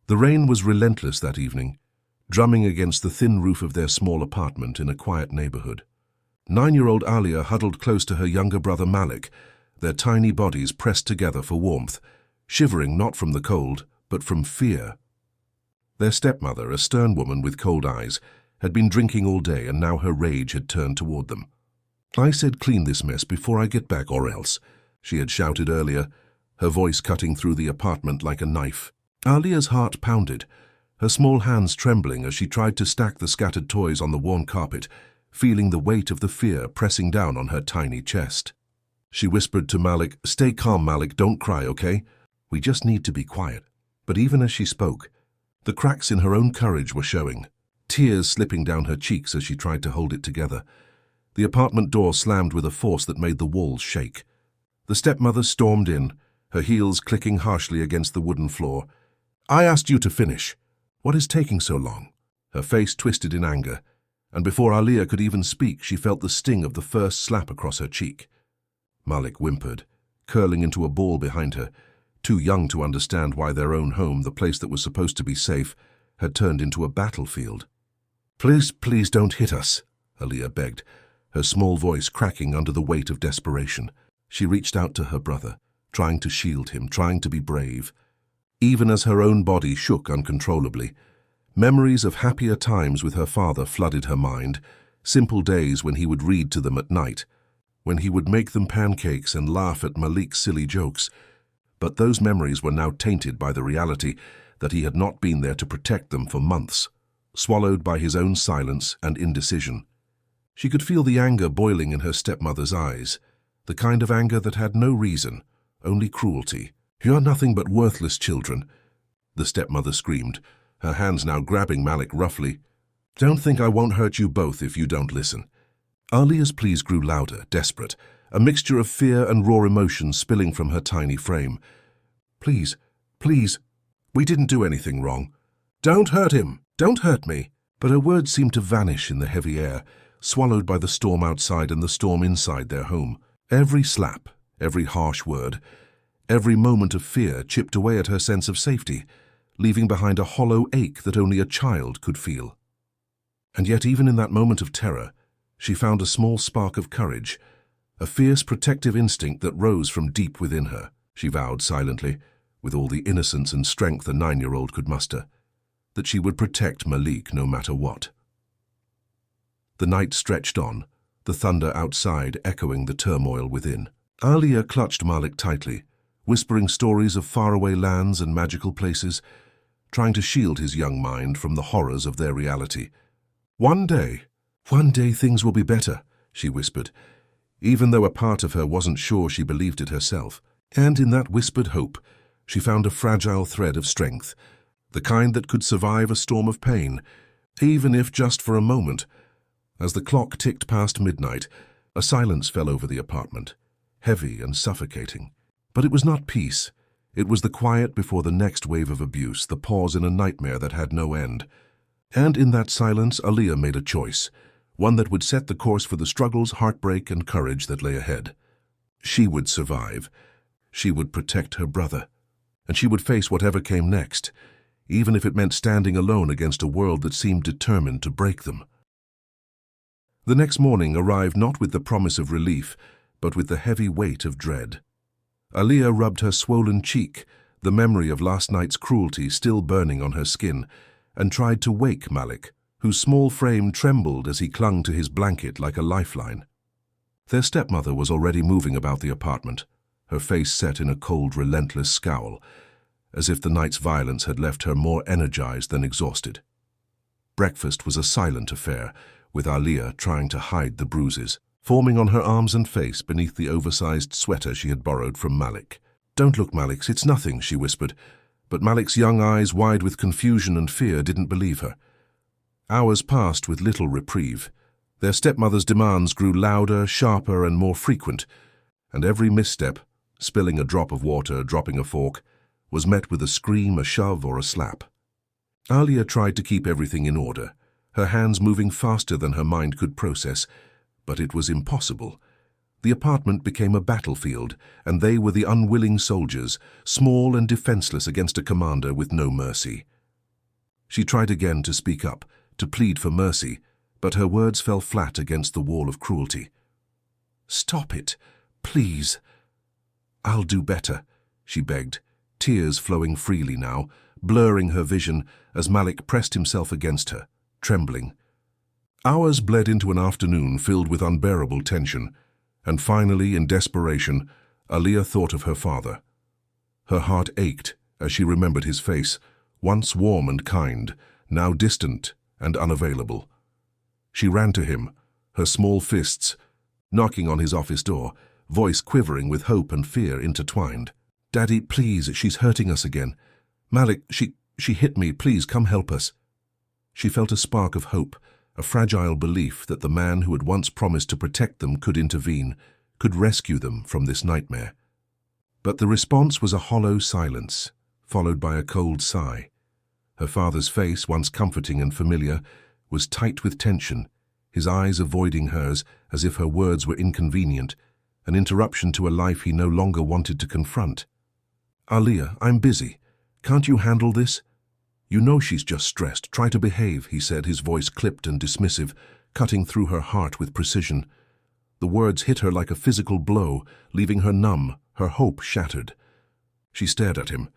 The rain was relentless that evening, drumming against the thin roof of their small apartment in a quiet neighborhood. 9-year-old Alia huddled close to her younger brother Malik, their tiny bodies pressed together for warmth, shivering not from the cold, but from fear. Their stepmother, a stern woman with cold eyes, had been drinking all day and now her rage had turned toward them. "I said clean this mess before I get back or else," she had shouted earlier, her voice cutting through the apartment like a knife. Alia's heart pounded, her small hands trembling as she tried to stack the scattered toys on the worn carpet, feeling the weight of the fear pressing down on her tiny chest. She whispered to Malik, "Stay calm, Malik, don't cry, okay? We just need to be quiet." But even as she spoke, the cracks in her own courage were showing, tears slipping down her cheeks as she tried to hold it together. The apartment door slammed with a force that made the walls shake. The stepmother stormed in, her heels clicking harshly against the wooden floor. "I asked you to finish. What is taking so long?" Her face twisted in anger, and before Alia could even speak, she felt the sting of the first slap across her cheek. Malik whimpered, curling into a ball behind her, too young to understand why their own home, the place that was supposed to be safe, had turned into a battlefield. "Please, please don't hit us," Alia begged, her small voice cracking under the weight of desperation. She reached out to her brother, trying to shield him, trying to be brave. Even as her own body shook uncontrollably, memories of happier times with her father flooded her mind, simple days when he would read to them at night, when he would make them pancakes and laugh at Malik's silly jokes. But those memories were now tainted by the reality that he had not been there to protect them for months, swallowed by his own silence and indecision. She could feel the anger boiling in her stepmother's eyes, the kind of anger that had no reason, only cruelty. "You're nothing but worthless children," the stepmother screamed, her hands now grabbing Malik roughly. "Don't think I won't hurt you both if you don't listen." Alia's pleas grew louder, desperate, a mixture of fear and raw emotion spilling from her tiny frame. "Please, please, we didn't do anything wrong. Don't hurt him, don't hurt me." But her words seemed to vanish in the heavy air, swallowed by the storm outside and the storm inside their home. Every slap, every harsh word, every moment of fear chipped away at her sense of safety, leaving behind a hollow ache that only a child could feel. And yet even in that moment of terror, she found a small spark of courage, a fierce protective instinct that rose from deep within her. She vowed silently, with all the innocence and strength a 9-year-old could muster, that she would protect Malik no matter what. The night stretched on, the thunder outside echoing the turmoil within. Alia clutched Malik tightly, whispering stories of faraway lands and magical places, trying to shield his young mind from the horrors of their reality. One day things will be better," she whispered, even though a part of her wasn't sure she believed it herself. And in that whispered hope, she found a fragile thread of strength, the kind that could survive a storm of pain, even if just for a moment. As the clock ticked past midnight, a silence fell over the apartment, heavy and suffocating. But it was not peace. It was the quiet before the next wave of abuse, the pause in a nightmare that had no end. And in that silence, Alia made a choice, one that would set the course for the struggles, heartbreak, and courage that lay ahead. She would survive. She would protect her brother. And she would face whatever came next, even if it meant standing alone against a world that seemed determined to break them. The next morning arrived not with the promise of relief, but with the heavy weight of dread. Alia rubbed her swollen cheek, the memory of last night's cruelty still burning on her skin, and tried to wake Malik, whose small frame trembled as he clung to his blanket like a lifeline. Their stepmother was already moving about the apartment, her face set in a cold, relentless scowl, as if the night's violence had left her more energized than exhausted. Breakfast was a silent affair, with Alia trying to hide the bruises, forming on her arms and face beneath the oversized sweater she had borrowed from Malik. "Don't look, Malik, it's nothing," she whispered, but Malik's young eyes, wide with confusion and fear, didn't believe her. Hours passed with little reprieve. Their stepmother's demands grew louder, sharper, and more frequent, and every misstep, spilling a drop of water, dropping a fork, was met with a scream, a shove, or a slap. Alia tried to keep everything in order, her hands moving faster than her mind could process, but it was impossible. The apartment became a battlefield, and they were the unwilling soldiers, small and defenseless against a commander with no mercy. She tried again to speak up, to plead for mercy, but her words fell flat against the wall of cruelty. "Stop it, please." "I'll do better," she begged, tears flowing freely now, blurring her vision as Malik pressed himself against her, trembling. Hours bled into an afternoon filled with unbearable tension, and finally, in desperation, Aliyah thought of her father. Her heart ached as she remembered his face, once warm and kind, now distant and unavailable. She ran to him, her small fists knocking on his office door, voice quivering with hope and fear intertwined. "Daddy, please, she's hurting us again. Malik, she hit me, please come help us." She felt a spark of hope, a fragile belief that the man who had once promised to protect them could intervene, could rescue them from this nightmare. But the response was a hollow silence, followed by a cold sigh. Her father's face, once comforting and familiar, was tight with tension, his eyes avoiding hers as if her words were inconvenient, an interruption to a life he no longer wanted to confront. "Aliyah, I'm busy. Can't you handle this?" "You know she's just stressed. Try to behave," he said, his voice clipped and dismissive, cutting through her heart with precision. The words hit her like a physical blow, leaving her numb, her hope shattered. She stared at him,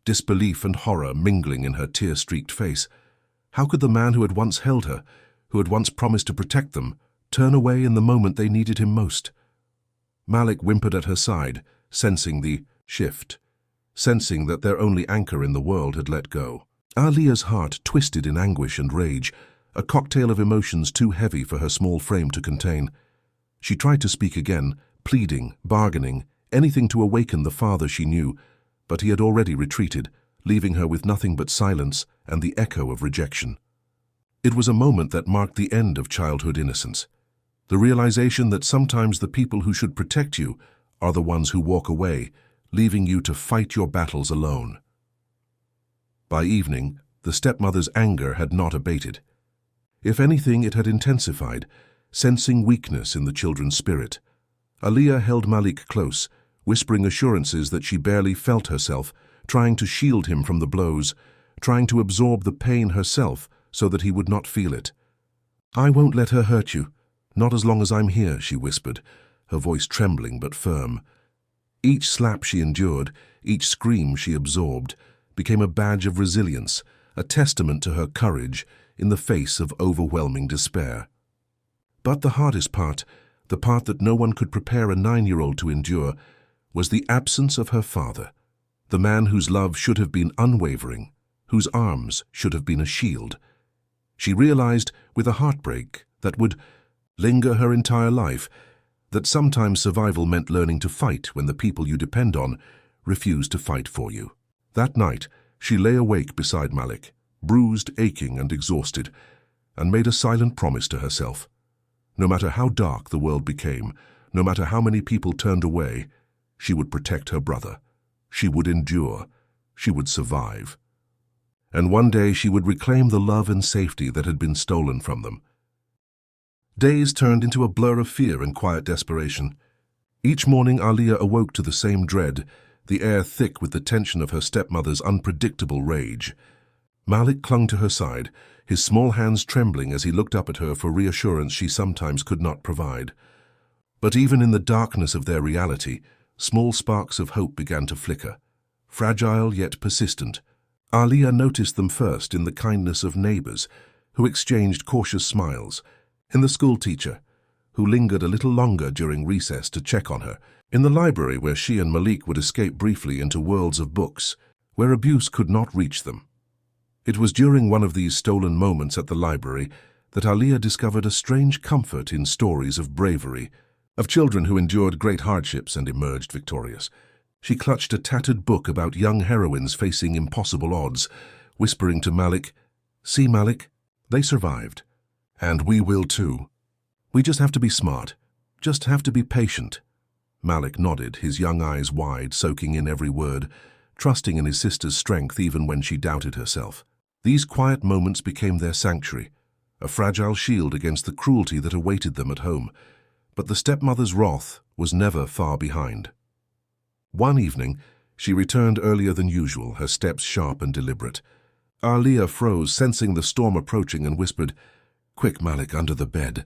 disbelief and horror mingling in her tear-streaked face. How could the man who had once held her, who had once promised to protect them, turn away in the moment they needed him most? Malik whimpered at her side, sensing the shift, sensing that their only anchor in the world had let go. Aliyah's heart twisted in anguish and rage, a cocktail of emotions too heavy for her small frame to contain. She tried to speak again, pleading, bargaining, anything to awaken the father she knew, but he had already retreated, leaving her with nothing but silence and the echo of rejection. It was a moment that marked the end of childhood innocence, the realization that sometimes the people who should protect you are the ones who walk away, leaving you to fight your battles alone. By evening, the stepmother's anger had not abated. If anything, it had intensified, sensing weakness in the children's spirit. Aliyah held Malik close, whispering assurances that she barely felt herself, trying to shield him from the blows, trying to absorb the pain herself so that he would not feel it. "I won't let her hurt you, not as long as I'm here," she whispered, her voice trembling but firm. Each slap she endured, each scream she absorbed, became a badge of resilience, a testament to her courage in the face of overwhelming despair. But the hardest part, the part that no one could prepare a 9-year-old to endure, was the absence of her father, the man whose love should have been unwavering, whose arms should have been a shield. She realized, with a heartbreak that would linger her entire life, that sometimes survival meant learning to fight when the people you depend on refuse to fight for you. That night, she lay awake beside Malik, bruised, aching, and exhausted, and made a silent promise to herself. No matter how dark the world became, no matter how many people turned away, she would protect her brother. She would endure. She would survive. And one day she would reclaim the love and safety that had been stolen from them. Days turned into a blur of fear and quiet desperation. Each morning Aliyah awoke to the same dread, the air thick with the tension of her stepmother's unpredictable rage. Malik clung to her side, his small hands trembling as he looked up at her for reassurance she sometimes could not provide. But even in the darkness of their reality, small sparks of hope began to flicker, fragile yet persistent. Aliyah noticed them first in the kindness of neighbors, who exchanged cautious smiles, in the school teacher, who lingered a little longer during recess to check on her, in the library where she and Malik would escape briefly into worlds of books, where abuse could not reach them. It was during one of these stolen moments at the library that Aliyah discovered a strange comfort in stories of bravery, of children who endured great hardships and emerged victorious. She clutched a tattered book about young heroines facing impossible odds, whispering to Malik, "See, Malik, they survived. And we will too. We just have to be smart, just have to be patient." Malik nodded, his young eyes wide, soaking in every word, trusting in his sister's strength even when she doubted herself. These quiet moments became their sanctuary, a fragile shield against the cruelty that awaited them at home. But the stepmother's wrath was never far behind. One evening, she returned earlier than usual, her steps sharp and deliberate. Aliyah froze, sensing the storm approaching, and whispered, "Quick, Malik, under the bed.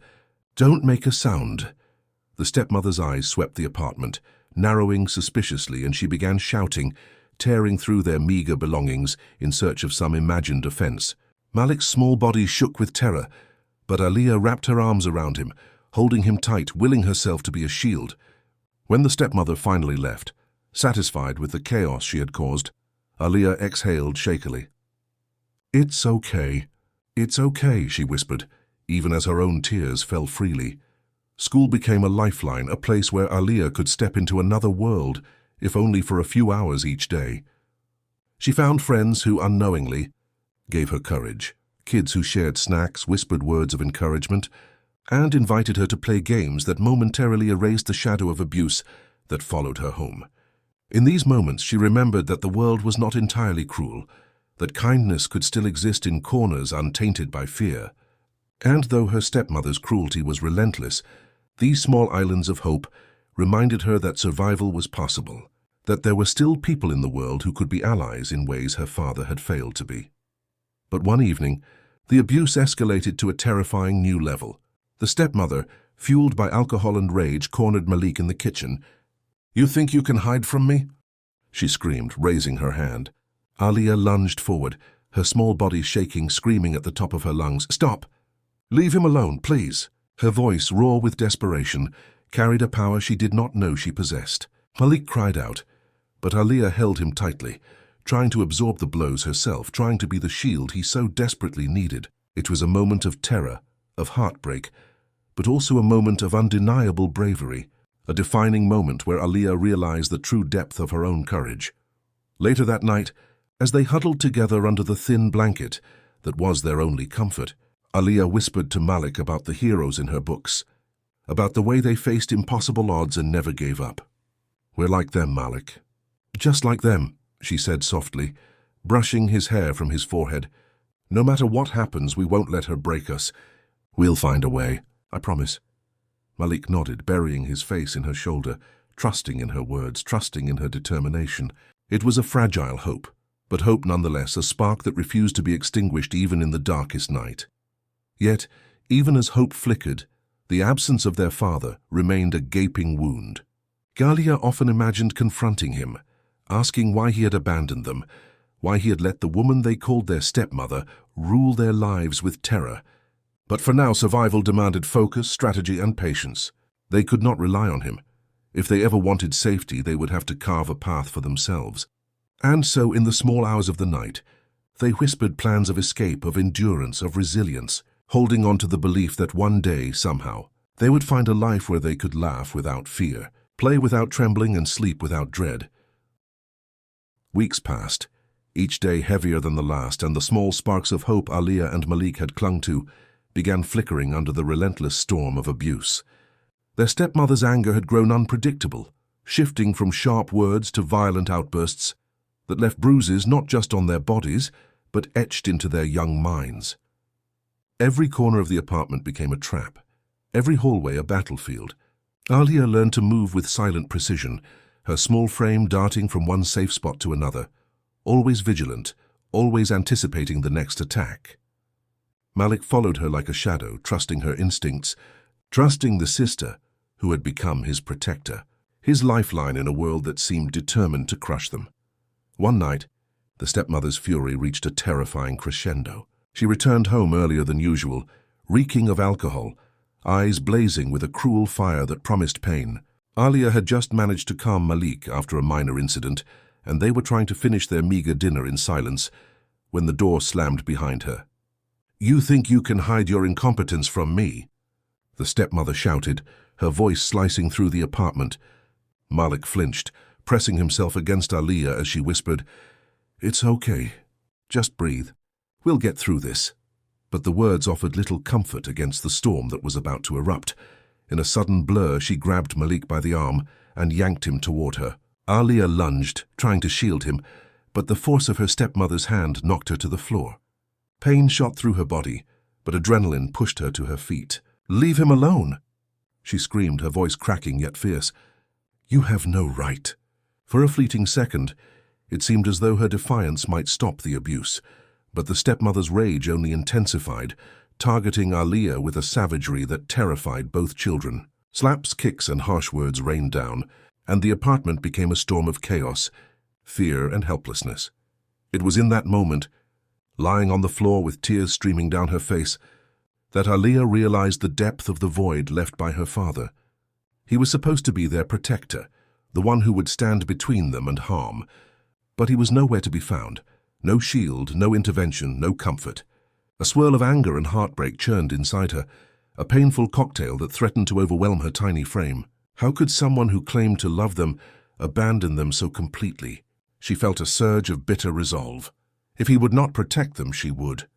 Don't make a sound." The stepmother's eyes swept the apartment, narrowing suspiciously, and she began shouting, tearing through their meager belongings in search of some imagined offense. Malik's small body shook with terror, but Aliyah wrapped her arms around him, holding him tight, willing herself to be a shield. When the stepmother finally left, satisfied with the chaos she had caused, Aliyah exhaled shakily. "It's okay. It's okay," she whispered, even as her own tears fell freely. School became a lifeline, a place where Aliyah could step into another world, if only for a few hours each day. She found friends who unknowingly gave her courage, kids who shared snacks, whispered words of encouragement, and invited her to play games that momentarily erased the shadow of abuse that followed her home. In these moments, she remembered that the world was not entirely cruel, that kindness could still exist in corners untainted by fear. And though her stepmother's cruelty was relentless, these small islands of hope reminded her that survival was possible, that there were still people in the world who could be allies in ways her father had failed to be. But one evening, the abuse escalated to a terrifying new level. The stepmother, fueled by alcohol and rage, cornered Malik in the kitchen. "You think you can hide from me?" she screamed, raising her hand. Aliyah lunged forward, her small body shaking, screaming at the top of her lungs, "Stop! Leave him alone, please!" Her voice, raw with desperation, carried a power she did not know she possessed. Malik cried out, but Aliyah held him tightly, trying to absorb the blows herself, trying to be the shield he so desperately needed. It was a moment of terror, of heartbreak, but also a moment of undeniable bravery, a defining moment where Aliyah realized the true depth of her own courage. Later that night, as they huddled together under the thin blanket that was their only comfort, Aliyah whispered to Malik about the heroes in her books, about the way they faced impossible odds and never gave up. "We're like them, Malik. Just like them," she said softly, brushing his hair from his forehead. "No matter what happens, we won't let her break us. We'll find a way, I promise." Malik nodded, burying his face in her shoulder, trusting in her words, trusting in her determination. It was a fragile hope, but hope nonetheless, a spark that refused to be extinguished even in the darkest night. Yet, even as hope flickered, the absence of their father remained a gaping wound. Aliyah often imagined confronting him, asking why he had abandoned them, why he had let the woman they called their stepmother rule their lives with terror. But for now, survival demanded focus, strategy, and patience. They could not rely on him. If they ever wanted safety, they would have to carve a path for themselves. And so, in the small hours of the night, they whispered plans of escape, of endurance, of resilience, holding on to the belief that one day, somehow, they would find a life where they could laugh without fear, play without trembling, and sleep without dread. Weeks passed, each day heavier than the last, and the small sparks of hope Aliyah and Malik had clung to began flickering under the relentless storm of abuse. Their stepmother's anger had grown unpredictable, shifting from sharp words to violent outbursts that left bruises not just on their bodies, but etched into their young minds. Every corner of the apartment became a trap, every hallway a battlefield. Aliyah learned to move with silent precision, her small frame darting from one safe spot to another, always vigilant, always anticipating the next attack. Malik followed her like a shadow, trusting her instincts, trusting the sister who had become his protector, his lifeline in a world that seemed determined to crush them. One night, the stepmother's fury reached a terrifying crescendo. She returned home earlier than usual, reeking of alcohol, eyes blazing with a cruel fire that promised pain. Aliyah had just managed to calm Malik after a minor incident, and they were trying to finish their meager dinner in silence when the door slammed behind her. "You think you can hide your incompetence from me?" the stepmother shouted, her voice slicing through the apartment. Malik flinched, pressing himself against Aliyah as she whispered, "It's okay. Just breathe. We'll get through this." But the words offered little comfort against the storm that was about to erupt. In a sudden blur, she grabbed Malik by the arm and yanked him toward her. Aliyah lunged, trying to shield him, but the force of her stepmother's hand knocked her to the floor. Pain shot through her body, but adrenaline pushed her to her feet. "Leave him alone!" she screamed, her voice cracking yet fierce. "You have no right." For a fleeting second, it seemed as though her defiance might stop the abuse. But the stepmother's rage only intensified, targeting Aliyah with a savagery that terrified both children. Slaps, kicks, and harsh words rained down, and the apartment became a storm of chaos, fear, and helplessness. It was in that moment, lying on the floor with tears streaming down her face, that Aliyah realized the depth of the void left by her father. He was supposed to be their protector, the one who would stand between them and harm. But he was nowhere to be found. No shield, no intervention, no comfort. A swirl of anger and heartbreak churned inside her, a painful cocktail that threatened to overwhelm her tiny frame. How could someone who claimed to love them abandon them so completely? She felt a surge of bitter resolve. If he would not protect them, she would.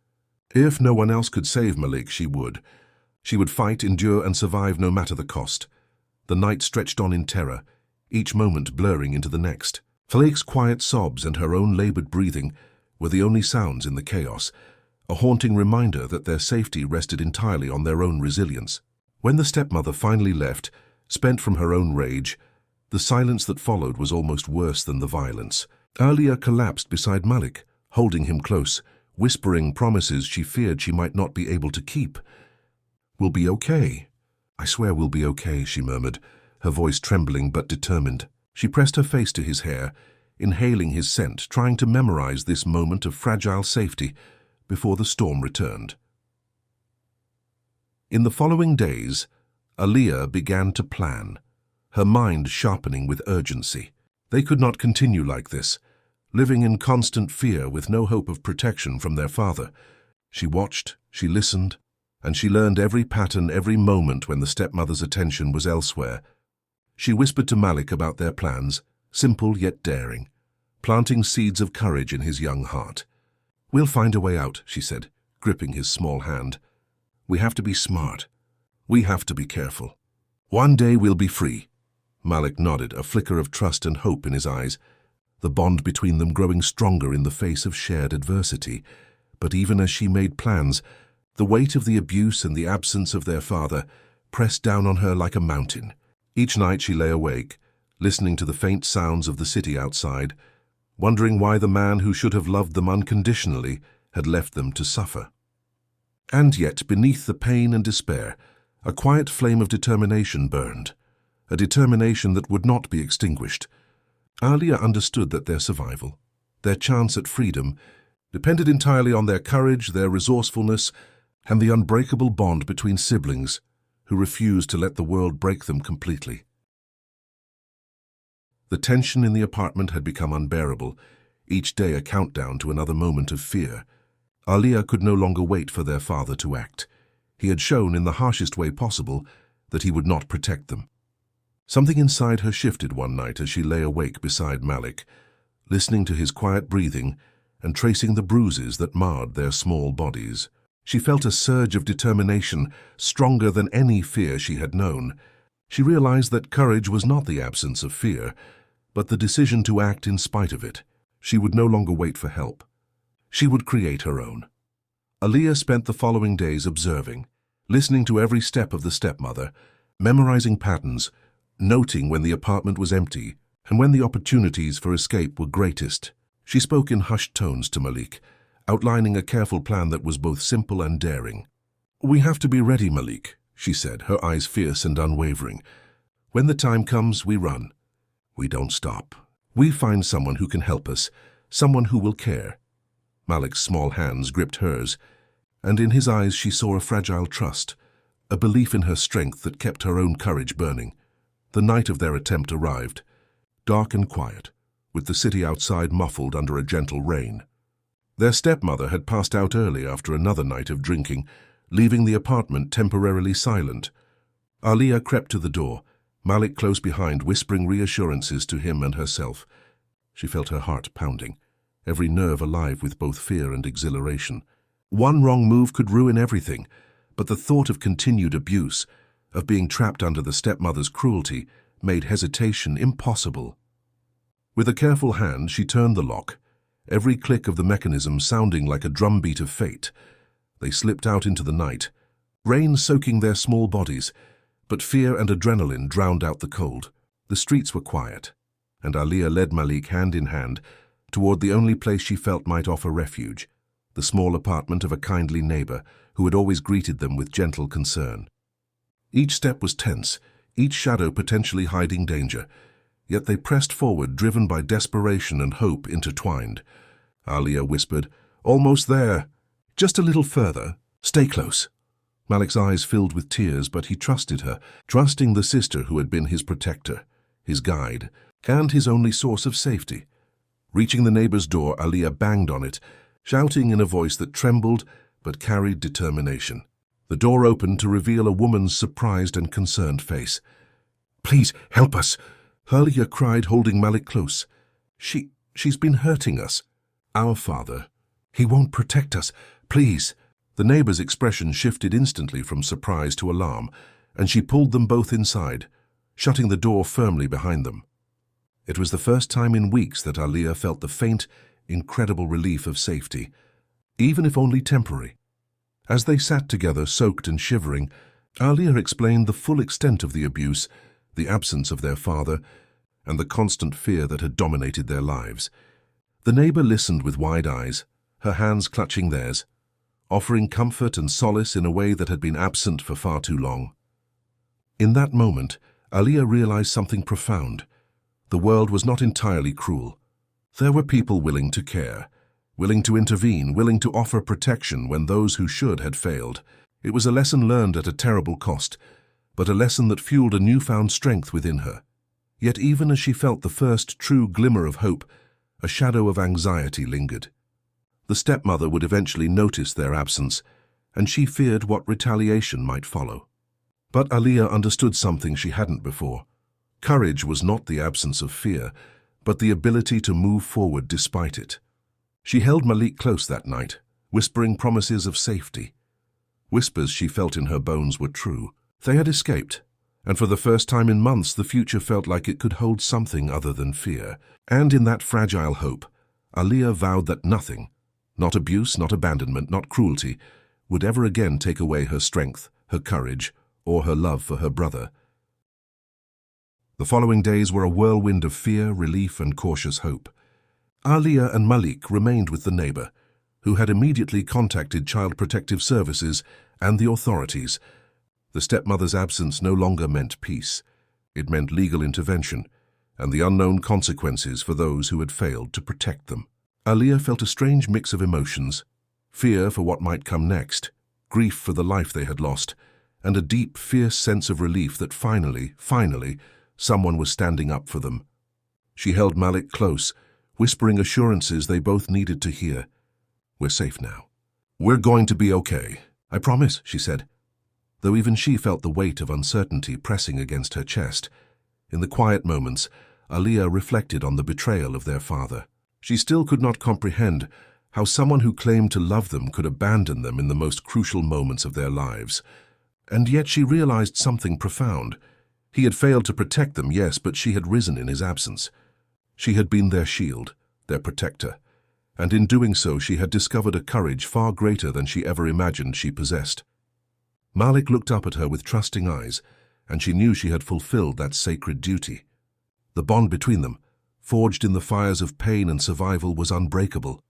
If no one else could save Malik, she would. She would fight, endure, and survive no matter the cost. The night stretched on in terror, each moment blurring into the next. Malik's quiet sobs and her own labored breathing were the only sounds in the chaos, a haunting reminder that their safety rested entirely on their own resilience. When the stepmother finally left, spent from her own rage, the silence that followed was almost worse than the violence. Aliyah collapsed beside Malik, holding him close, whispering promises she feared she might not be able to keep. "We'll be okay. I swear we'll be okay," she murmured, her voice trembling but determined. She pressed her face to his hair, inhaling his scent, trying to memorize this moment of fragile safety before the storm returned. In the following days, Aliyah began to plan, her mind sharpening with urgency. They could not continue like this, living in constant fear with no hope of protection from their father. She watched, she listened, and she learned every pattern, every moment when the stepmother's attention was elsewhere. She whispered to Malik about their plans, simple yet daring, planting seeds of courage in his young heart. "We'll find a way out," she said, gripping his small hand. "We have to be smart. We have to be careful. One day we'll be free." Malik nodded, a flicker of trust and hope in his eyes, the bond between them growing stronger in the face of shared adversity. But even as she made plans, the weight of the abuse and the absence of their father pressed down on her like a mountain. Each night she lay awake, listening to the faint sounds of the city outside, wondering why the man who should have loved them unconditionally had left them to suffer. And yet, beneath the pain and despair, a quiet flame of determination burned, a determination that would not be extinguished. Aliyah understood that their survival, their chance at freedom, depended entirely on their courage, their resourcefulness, and the unbreakable bond between siblings who refused to let the world break them completely. The tension in the apartment had become unbearable, each day a countdown to another moment of fear. Aliyah could no longer wait for their father to act. He had shown in the harshest way possible that he would not protect them. Something inside her shifted one night as she lay awake beside Malik, listening to his quiet breathing and tracing the bruises that marred their small bodies. She felt a surge of determination, stronger than any fear she had known. She realized that courage was not the absence of fear, but the decision to act in spite of it. She would no longer wait for help. She would create her own. Aliyah spent the following days observing, listening to every step of the stepmother, memorizing patterns, noting when the apartment was empty and when the opportunities for escape were greatest. She spoke in hushed tones to Malik, outlining a careful plan that was both simple and daring. "We have to be ready, Malik," she said, her eyes fierce and unwavering. "When the time comes, we run. We don't stop. We find someone who can help us, someone who will care." Malik's small hands gripped hers, and in his eyes she saw a fragile trust, a belief in her strength that kept her own courage burning. The night of their attempt arrived, dark and quiet, with the city outside muffled under a gentle rain. Their stepmother had passed out early after another night of drinking, leaving the apartment temporarily silent. Aliyah crept to the door, Malik close behind, whispering reassurances to him and herself. She felt her heart pounding, every nerve alive with both fear and exhilaration. One wrong move could ruin everything, but the thought of continued abuse, of being trapped under the stepmother's cruelty, made hesitation impossible. With a careful hand, she turned the lock, every click of the mechanism sounding like a drumbeat of fate. They slipped out into the night, rain soaking their small bodies, but fear and adrenaline drowned out the cold. The streets were quiet, and Aliyah led Malik hand in hand toward the only place she felt might offer refuge, the small apartment of a kindly neighbor who had always greeted them with gentle concern. Each step was tense, each shadow potentially hiding danger, yet they pressed forward, driven by desperation and hope intertwined. Alia whispered, "Almost there. Just a little further. Stay close." Malik's eyes filled with tears, but he trusted her, trusting the sister who had been his protector, his guide, and his only source of safety. Reaching the neighbor's door, Alia banged on it, shouting in a voice that trembled but carried determination. The door opened to reveal a woman's surprised and concerned face. "Please, help us," Alia cried, holding Malik close. She's been hurting us. Our father. He won't protect us. Please." The neighbor's expression shifted instantly from surprise to alarm, and she pulled them both inside, shutting the door firmly behind them. It was the first time in weeks that Alia felt the faint, incredible relief of safety, even if only temporary. As they sat together, soaked and shivering, Alia explained the full extent of the abuse, the absence of their father, and the constant fear that had dominated their lives. The neighbor listened with wide eyes, her hands clutching theirs, offering comfort and solace in a way that had been absent for far too long. In that moment, Alia realized something profound. The world was not entirely cruel. There were people willing to care, willing to intervene, willing to offer protection when those who should had failed. It was a lesson learned at a terrible cost, but a lesson that fueled a newfound strength within her. Yet even as she felt the first true glimmer of hope, a shadow of anxiety lingered. The stepmother would eventually notice their absence, and she feared what retaliation might follow. But Alia understood something she hadn't before. Courage was not the absence of fear, but the ability to move forward despite it. She held Malik close that night, whispering promises of safety. Whispers she felt in her bones were true. They had escaped, and for the first time in months the future felt like it could hold something other than fear. And in that fragile hope, Alia vowed that nothing, not abuse, not abandonment, not cruelty, would ever again take away her strength, her courage, or her love for her brother. The following days were a whirlwind of fear, relief, and cautious hope. Alia and Malik remained with the neighbor, who had immediately contacted Child Protective Services and the authorities. The stepmother's absence no longer meant peace. It meant legal intervention and the unknown consequences for those who had failed to protect them. Alia felt a strange mix of emotions: fear for what might come next, grief for the life they had lost, and a deep, fierce sense of relief that finally, someone was standing up for them. She held Malik close, whispering assurances they both needed to hear. "We're safe now. We're going to be okay. I promise," she said, though even she felt the weight of uncertainty pressing against her chest. In the quiet moments, Alia reflected on the betrayal of their father. She still could not comprehend how someone who claimed to love them could abandon them in the most crucial moments of their lives. And yet she realized something profound. He had failed to protect them, yes, but she had risen in his absence. She had been their shield, their protector, and in doing so she had discovered a courage far greater than she ever imagined she possessed. Malik looked up at her with trusting eyes, and she knew she had fulfilled that sacred duty. The bond between them, forged in the fires of pain and survival, was unbreakable.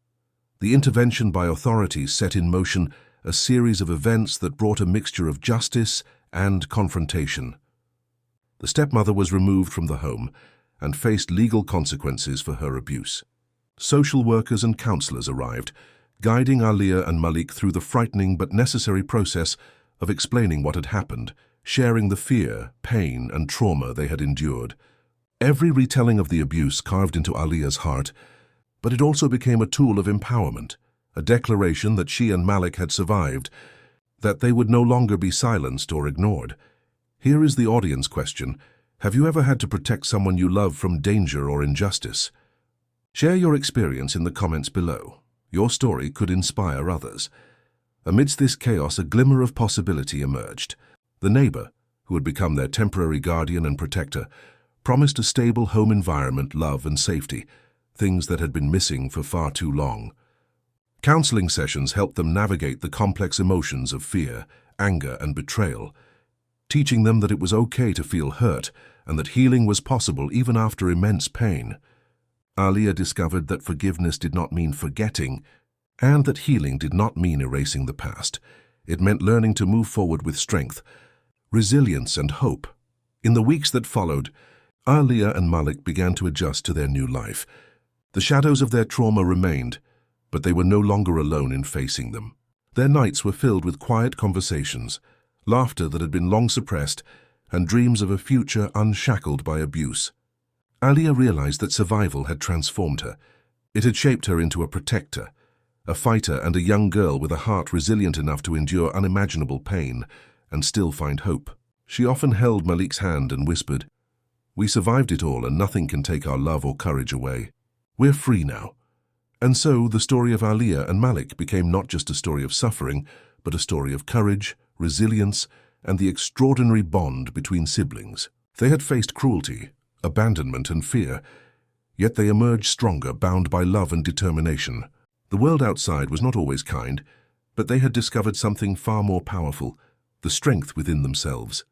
The intervention by authorities set in motion a series of events that brought a mixture of justice and confrontation. The stepmother was removed from the home and faced legal consequences for her abuse. Social workers and counselors arrived, guiding Alia and Malik through the frightening but necessary process of explaining what had happened, sharing the fear, pain, and trauma they had endured. Every retelling of the abuse carved into Alia's heart, but it also became a tool of empowerment, a declaration that she and Malik had survived, that they would no longer be silenced or ignored. Here is the audience question: have you ever had to protect someone you love from danger or injustice? Share your experience in the comments below. Your story could inspire others. Amidst this chaos, a glimmer of possibility emerged. The neighbor, who had become their temporary guardian and protector, promised a stable home environment, love, and safety, things that had been missing for far too long. Counseling sessions helped them navigate the complex emotions of fear, anger, and betrayal, teaching them that it was okay to feel hurt and that healing was possible even after immense pain. Alia discovered that forgiveness did not mean forgetting, And that healing did not mean erasing the past. It meant learning to move forward with strength, resilience, and hope. In the weeks that followed, Aliyah and Malik began to adjust to their new life. The shadows of their trauma remained, but they were no longer alone in facing them. Their nights were filled with quiet conversations, laughter that had been long suppressed, and dreams of a future unshackled by abuse. Aliyah realized that survival had transformed her. It had shaped her into a protector, a fighter, and a young girl with a heart resilient enough to endure unimaginable pain and still find hope. She often held Malik's hand and whispered, "We survived it all, and nothing can take our love or courage away. We're free now." And so the story of Aliyah and Malik became not just a story of suffering, but a story of courage, resilience, and the extraordinary bond between siblings. They had faced cruelty, abandonment, and fear, yet they emerged stronger, bound by love and determination. The world outside was not always kind, but they had discovered something far more powerful, the strength within themselves.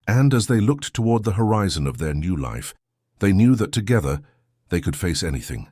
And as they looked toward the horizon of their new life, they knew that together they could face anything.